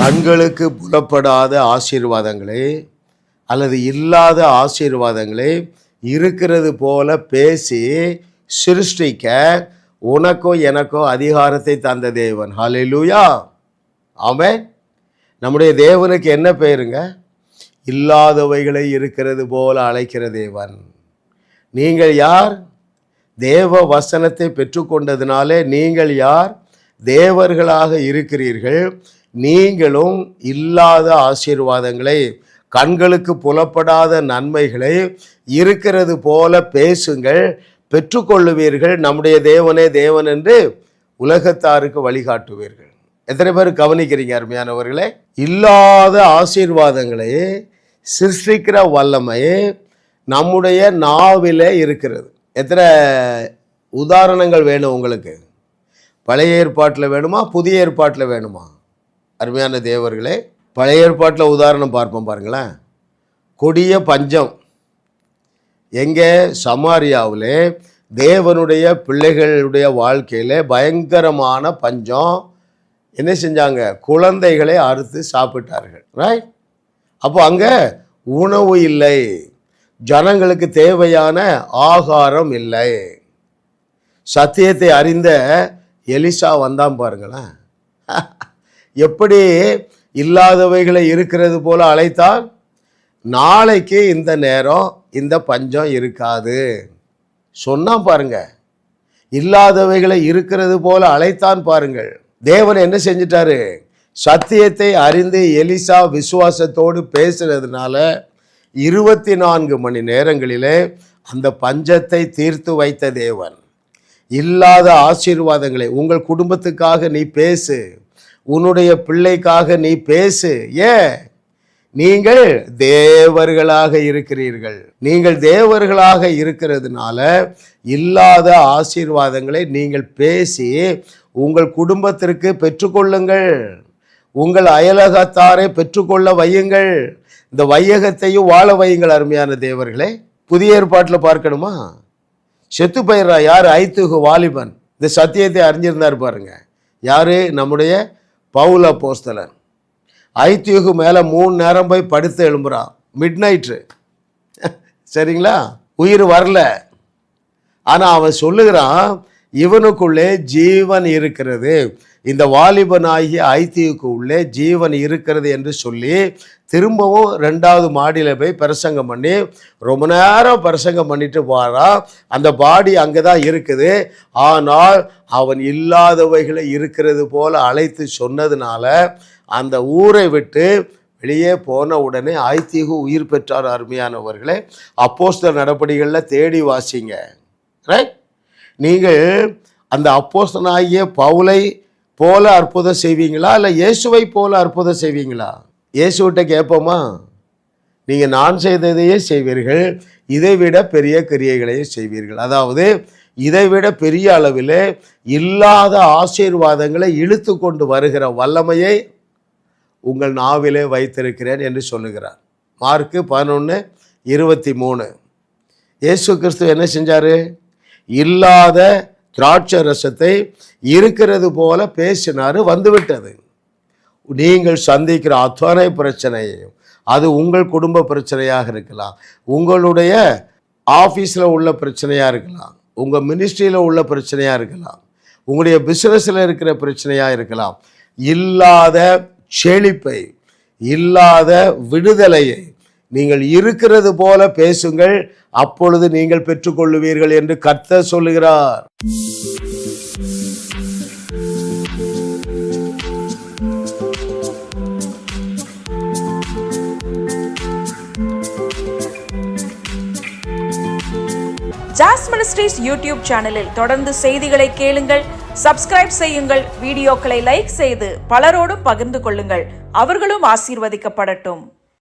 கண்களுக்கு புலப்படாத ஆசீர்வாதங்களே அல்லது இல்லாத ஆசீர்வாதங்களே இருக்கிறது போல பேசி சிருஷ்டிக்க உனக்கோ எனக்கோ அதிகாரத்தை தந்த தேவன். ஹல்லேலூயா, ஆமென். நம்முடைய தேவனுக்கு என்ன பெயருங்க? இல்லாதவைகளை இருக்கிறது போல அழைக்கிற தேவன். நீங்கள் யார்? தேவ வசனத்தை பெற்றுக்கொண்டதினாலே நீங்கள் யார்? தேவர்களாக இருக்கிறீர்கள். நீங்களும் இல்லாத ஆசீர்வாதங்களை, கண்களுக்கு புலப்படாத நன்மைகளை இருக்கிறது போல பேசுங்கள், பெற்றுக்கொள்ளுவீர்கள். நம்முடைய தேவனே தேவன் என்று உலகத்தாருக்கு வழிகாட்டுவீர்கள். எத்தனை பேர் கவனிக்கிறீங்க அருமையானவர்களே? இல்லாத ஆசீர்வாதங்களை சிருஷ்டிக்கிற வல்லமை நம்முடைய நாவிலே இருக்கிறது. எத்தனை உதாரணங்கள் வேணும் உங்களுக்கு? பழைய ஏற்பாட்டில் வேணுமா, புதிய ஏற்பாட்டில் வேணுமா? அருமையான தேவர்களே, பழைய ஏற்பாட்டில் உதாரணம் பார்ப்போம் பாருங்களேன். கொடிய பஞ்சம் எங்கே? சமாரியாவிலே தேவனுடைய பிள்ளைகளுடைய வாழ்க்கையில் பயங்கரமான பஞ்சம். என்ன செஞ்சாங்க? குழந்தைகளை அறுத்து சாப்பிட்டார்கள். ரைட்? அப்போ அங்கே உணவு இல்லை, ஜனங்களுக்கு தேவையான ஆகாரம் இல்லை. சத்தியத்தை அறிந்த எலிசா வந்தான் பாருங்களேன். எப்படி இல்லாதவைகளை இருக்கிறது போல அழைத்தால், நாளைக்கு இந்த நேரம் இந்த பஞ்சம் இருக்காது சொன்னான் பாருங்க. இல்லாதவைகளை இருக்கிறது போல அழைத்தான் பாருங்கள். தேவன் என்ன செஞ்சிட்டாரு? சத்தியத்தை அறிந்து எலிசா விசுவாசத்தோடு பேசுறதுனால 24 மணி நேரங்களிலே அந்த பஞ்சத்தை தீர்த்து வைத்த தேவன். இல்லாத ஆசீர்வாதங்களை உங்கள் குடும்பத்துக்காக நீ பேசு, உன்னுடைய பிள்ளைக்காக நீ பேசு. ஏன்? நீங்கள் தேவர்களாக இருக்கிறீர்கள். நீங்கள் தேவர்களாக இருக்கிறதுனால இல்லாத ஆசீர்வாதங்களை நீங்கள் பேசி உங்கள் குடும்பத்திற்கு பெற்றுக்கொள்ளுங்கள். உங்கள் அயலகத்தாரை பெற்றுக்கொள்ள வையுங்கள். இந்த வையகத்தையும் வாழ வையுங்கள். அருமையான தேவர்களே, புதிய ஏற்பாட்டில் பார்க்கணுமா? செத்து போயிடுறா யார்? ஐத்துகு வாலிபன். இந்த சத்தியத்தை அறிஞ்சிருந்தார் பாருங்க. யாரு? நம்முடைய பவுல் அப்போஸ்தலன். ஐத்தியுகு மேலே 3 நேரம் போய் படுத்து எழும்புறான், மிட் நைட்டு. சரிங்களா? உயிர் வரல. ஆனால் அவன் சொல்லுகிறான், இவனுக்குள்ளே ஜீவன் இருக்கிறது, இந்த வாலிபனாகிய ஐத்தியுக்கு உள்ளே ஜீவன் இருக்கிறது என்று சொல்லி திரும்பவும் 2வது மாடியில் போய் பிரசங்கம் பண்ணி ரொம்ப நேரம் பிரசங்கம் பண்ணிட்டு போகிறான். அந்த பாடி அங்கே தான் இருக்குது. ஆனால் அவன் இல்லாதவைகளை இருக்கிறது போல அழைத்து சொன்னதுனால அந்த ஊரை விட்டு வெளியே போன உடனே ஐத்திகு உயிர் பெற்றார். அருமையானவர்களே, அப்போஸ்தலர் நடபடிகளில் தேடி வாசிங்க. ரைட்? நீங்கள் அந்த அப்போஸ்தலனாகிய பவுலை போல அற்புதம் செய்வீங்களா, இல்லை இயேசுவை போல அற்புதம் செய்வீங்களா? இயேசுவிட்ட கேட்போமா? நீங்கள் நான் செய்ததையே செய்வீர்கள், இதைவிட பெரிய கிரியைகளையும் செய்வீர்கள். அதாவது இதைவிட பெரிய அளவில் இல்லாத ஆசீர்வாதங்களை இழுத்து கொண்டு வருகிற வல்லமையை உங்கள் நாவிலே வைத்திருக்கிறேன் என்று சொல்லுகிறார். மார்க்கு 11:23. இயேசு கிறிஸ்து என்ன செஞ்சார்? இல்லாத திராட்சை ரசத்தை இருக்கிறது போல பேசினார். வந்துவிட்டது. நீங்கள் சந்திக்கிற அத்தனை பிரச்சனையும், அது உங்கள் குடும்ப பிரச்சனையாக இருக்கலாம், உங்களுடைய ஆஃபீஸில் உள்ள பிரச்சனையாக இருக்கலாம், உங்கள் மினிஸ்ட்ரியில் உள்ள பிரச்சனையாக இருக்கலாம், உங்களுடைய பிஸ்னஸில் இருக்கிற பிரச்சனையாக இருக்கலாம். இல்லாத செழிப்பை, இல்லாத விடுதலையை நீங்கள் இருக்கிறது போல பேசுங்கள், அப்பொழுது நீங்கள் பெற்றுக்கொள்ளுவீர்கள் என்று கர்த்தர் சொல்லுகிறார். ஜாஸ் மினிஸ்ட்ரீஸ் யூடியூப் சேனலில் தொடர்ந்து செய்திகளை கேளுங்கள், சப்ஸ்கிரைப் செய்யுங்கள், வீடியோக்களை லைக் செய்து பலரோடும் பகிர்ந்து கொள்ளுங்கள். அவர்களும் ஆசீர்வதிக்கப்படட்டும்.